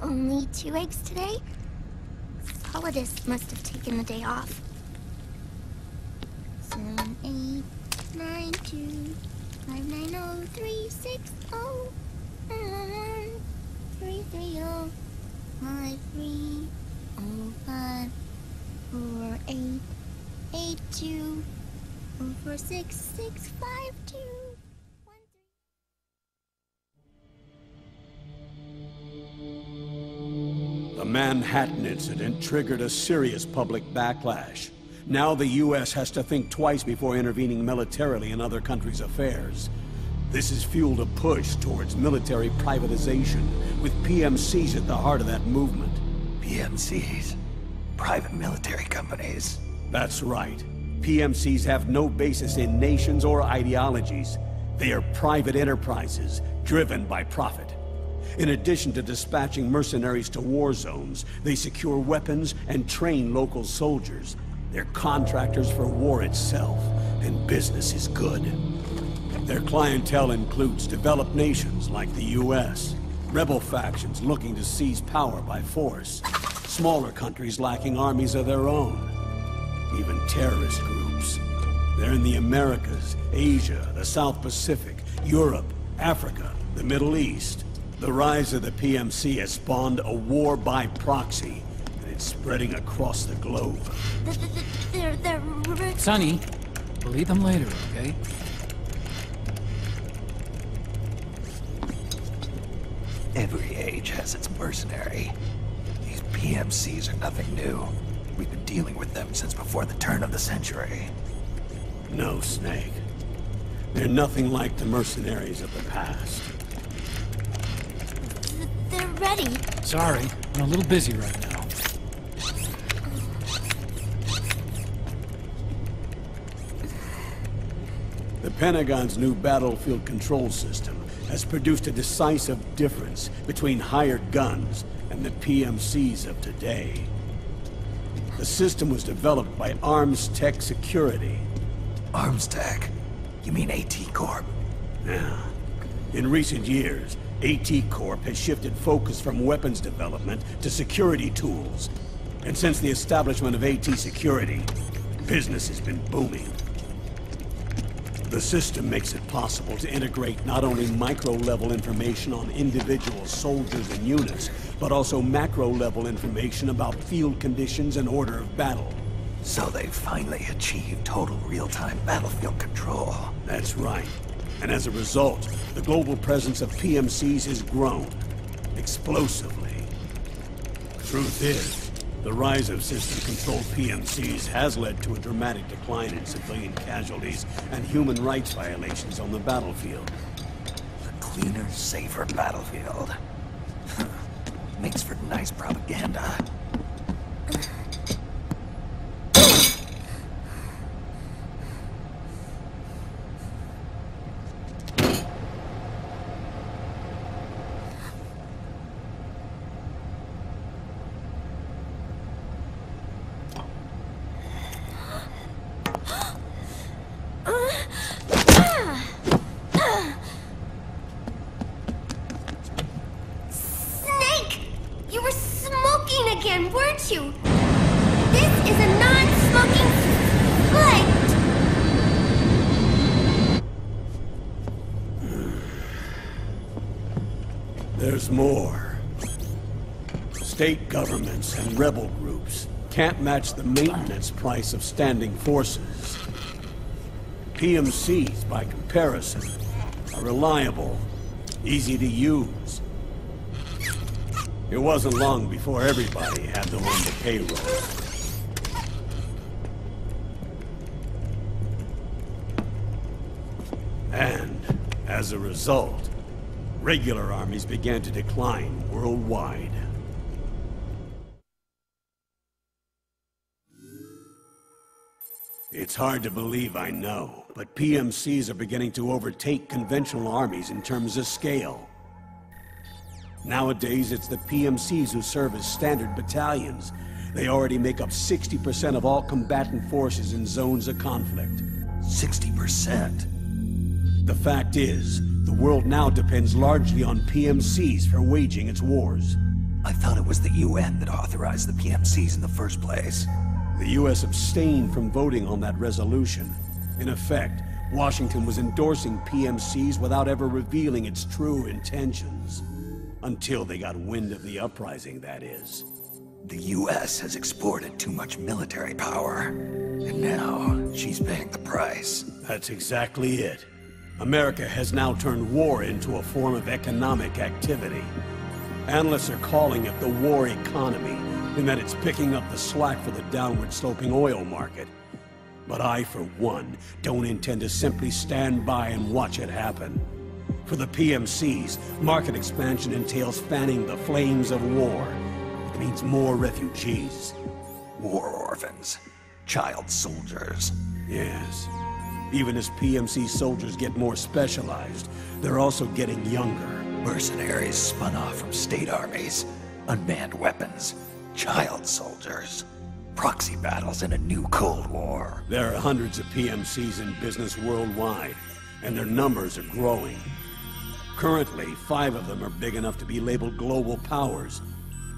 Only 2 eggs today? Solidus must have taken the day off. 7, 8, 9, 2, 5, 9, 0, 3, 6, 0, 3, 3, 0, 5, 3, 0, 5, 4, 8, 8, 2, 0, 4, 6, 6, 5, 2, 1, 3. The Manhattan incident triggered a serious public backlash. Now the U.S. has to think twice before intervening militarily in other countries' affairs. This has fueled a push towards military privatization, with PMCs at the heart of that movement. PMCs? Private military companies? That's right. PMCs have no basis in nations or ideologies. They are private enterprises, driven by profit. In addition to dispatching mercenaries to war zones, they secure weapons and train local soldiers. They're contractors for war itself, and business is good. Their clientele includes developed nations like the U.S., rebel factions looking to seize power by force, smaller countries lacking armies of their own, even terrorist groups. They're in the Americas, Asia, the South Pacific, Europe, Africa, the Middle East. The rise of the PMC has spawned a war by proxy, and it's spreading across the globe. They're... Sonny, we'll eat them later, okay? Every age has its mercenary. These PMCs are nothing new. We've been dealing with them since before the turn of the century. No, Snake. They're nothing like the mercenaries of the past. They're ready. Sorry, I'm a little busy right now. The Pentagon's new battlefield control system has produced a decisive difference between hired guns and the PMCs of today. The system was developed by Arms Tech Security. Arms Tech? You mean AT Corp? Yeah. In recent years, AT Corp has shifted focus from weapons development to security tools. And since the establishment of AT Security, business has been booming. The system makes it possible to integrate not only micro-level information on individual soldiers and units, but also macro-level information about field conditions and order of battle. So they've finally achieved total real-time battlefield control. That's right. And as a result, the global presence of PMCs has grown explosively. Truth is, the rise of system-controlled PMCs has led to a dramatic decline in civilian casualties and human rights violations on the battlefield. A cleaner, safer battlefield. Makes for nice propaganda. Weren't you? This is a non-smoking flight! There's more. State governments and rebel groups can't match the maintenance price of standing forces. PMCs, by comparison, are reliable, easy to use. It wasn't long before everybody had them on the payroll. And, as a result, regular armies began to decline worldwide. It's hard to believe, I know, but PMCs are beginning to overtake conventional armies in terms of scale. Nowadays, it's the PMCs who serve as standard battalions. They already make up 60% of all combatant forces in zones of conflict. 60%? The fact is, the world now depends largely on PMCs for waging its wars. I thought it was the UN that authorized the PMCs in the first place. The U.S. abstained from voting on that resolution. In effect, Washington was endorsing PMCs without ever revealing its true intentions. Until they got wind of the uprising, that is. The U.S. has exported too much military power, and now she's paying the price. That's exactly it. America has now turned war into a form of economic activity. Analysts are calling it the war economy, in that it's picking up the slack for the downward-sloping oil market. But I, for one, don't intend to simply stand by and watch it happen. For the PMCs, market expansion entails fanning the flames of war. It means more refugees. War orphans. Child soldiers. Yes. Even as PMC soldiers get more specialized, they're also getting younger. Mercenaries spun off from state armies. Unmanned weapons. Child soldiers. Proxy battles in a new Cold War. There are hundreds of PMCs in business worldwide, and their numbers are growing. Currently, 5 of them are big enough to be labeled global powers.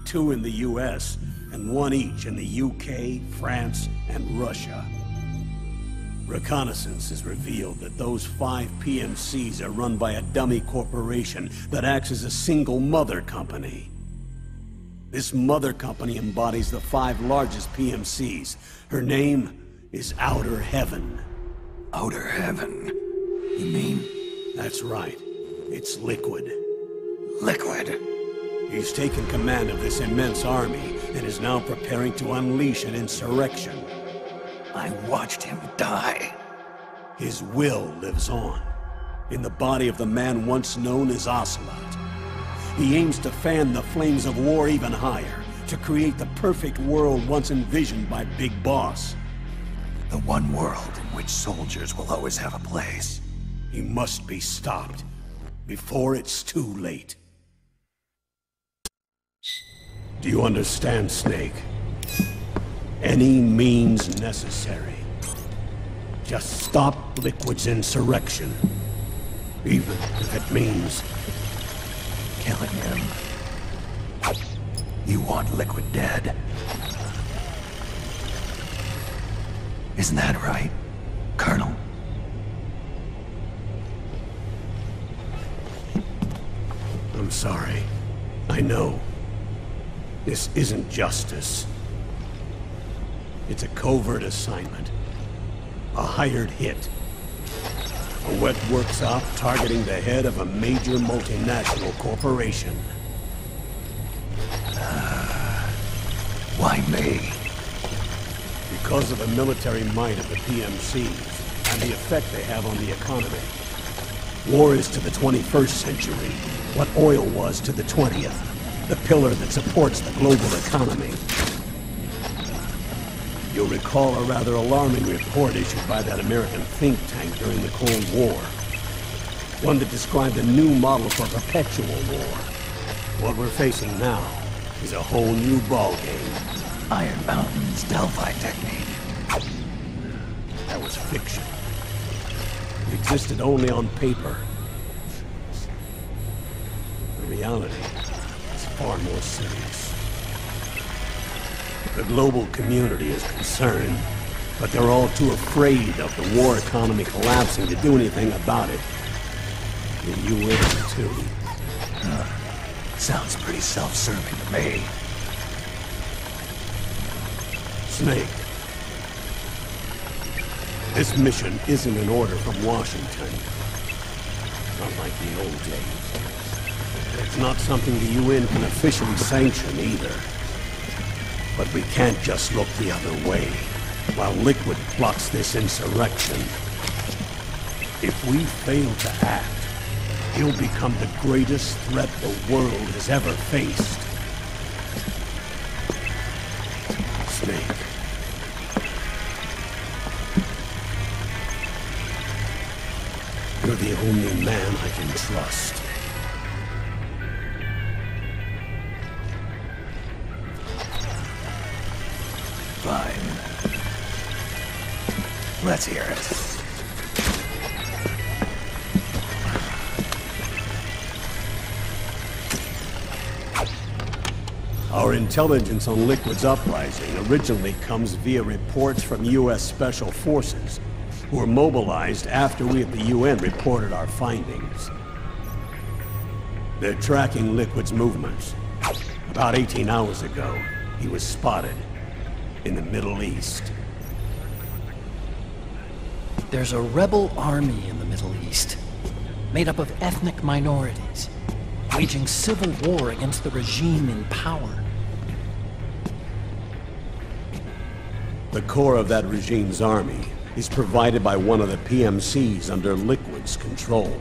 2 in the US, and 1 each in the UK, France, and Russia. Reconnaissance has revealed that those 5 PMCs are run by a dummy corporation that acts as a single mother company. This mother company embodies the 5 largest PMCs. Her name is Outer Heaven. Outer Heaven? You mean? That's right. It's Liquid. Liquid? He's taken command of this immense army and is now preparing to unleash an insurrection. I watched him die. His will lives on, in the body of the man once known as Ocelot. He aims to fan the flames of war even higher, to create the perfect world once envisioned by Big Boss. The one world in which soldiers will always have a place. He must be stopped, before it's too late. Do you understand, Snake? Any means necessary. Just stop Liquid's insurrection. Even if it means killing him. You want Liquid dead? Isn't that right, Colonel? I'm sorry. I know. This isn't justice. It's a covert assignment. A hired hit. A wet workshop targeting the head of a major multinational corporation. Why me? Because of the military might of the PMCs and the effect they have on the economy. War is to the 21st century what oil was to the 20th, the pillar that supports the global economy. You'll recall a rather alarming report issued by that American think tank during the Cold War. One that described a new model for perpetual war. What we're facing now is a whole new ballgame. Iron Mountain's Delphi technique. That was fiction. It existed only on paper. The reality is far more serious. The global community is concerned, but they're all too afraid of the war economy collapsing to do anything about it. And you will too. Sounds pretty self-serving to me. Snake. This mission isn't an order from Washington. Not like the old days. It's not something the UN can officially sanction either. But we can't just look the other way, while Liquid plots this insurrection. If we fail to act, he'll become the greatest threat the world has ever faced. Snake. You're the only man I can trust. Fine. Let's hear it. Our intelligence on Liquid's uprising originally comes via reports from U.S. Special Forces, who were mobilized after we at the UN reported our findings. They're tracking Liquid's movements. About 18 hours ago, he was spotted in the Middle East. There's a rebel army in the Middle East, made up of ethnic minorities, waging civil war against the regime in power. The core of that regime's army is provided by one of the PMCs under Liquid's control.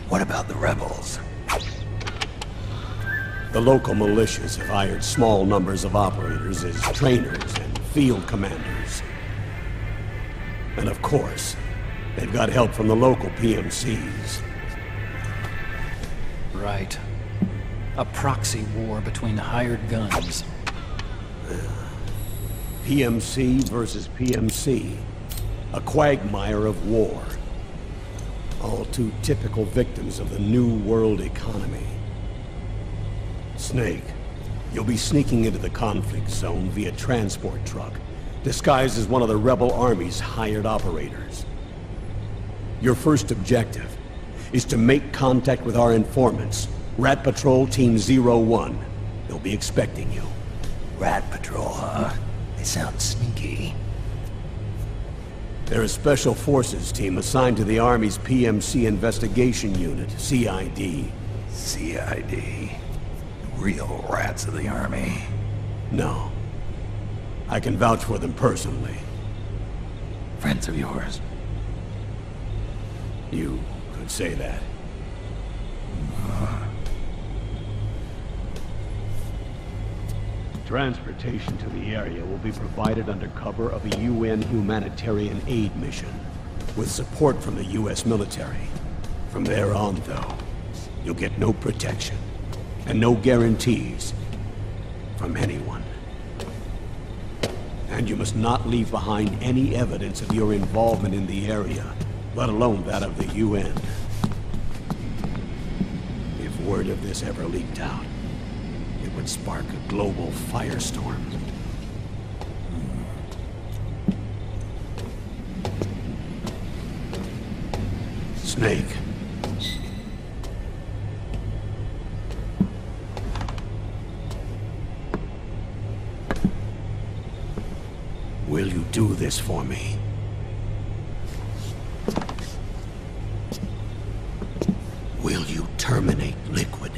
What about the rebels? The local militias have hired small numbers of operators as trainers and field commanders. And of course, they've got help from the local PMCs. Right. A proxy war between hired guns. PMC versus PMC. A quagmire of war. All too typical victims of the new world economy. Snake, you'll be sneaking into the conflict zone via transport truck, disguised as one of the rebel army's hired operators. Your first objective is to make contact with our informants, Rat Patrol Team 01. They'll be expecting you. Rat Patrol, huh? They sound sneaky. They're a special forces team assigned to the Army's PMC Investigation Unit, CID. CID. Real rats of the Army. No. I can vouch for them personally. Friends of yours? You could say that. Transportation to the area will be provided under cover of a UN humanitarian aid mission, with support from the US military. From there on, though, you'll get no protection, and no guarantees from anyone. And you must not leave behind any evidence of your involvement in the area, let alone that of the UN. If word of this ever leaked out, it would spark a global firestorm. Snake. Will you do this for me? Will you terminate Liquid?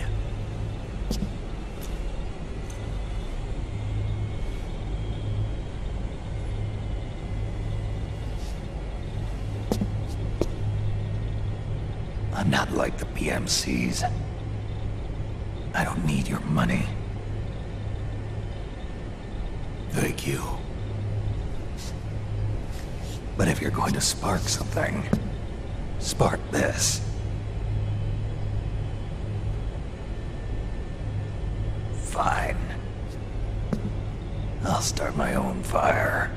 I'm not like the PMCs. I don't need your money. Thank you. But if you're going to spark something, spark this. Fine. I'll start my own fire.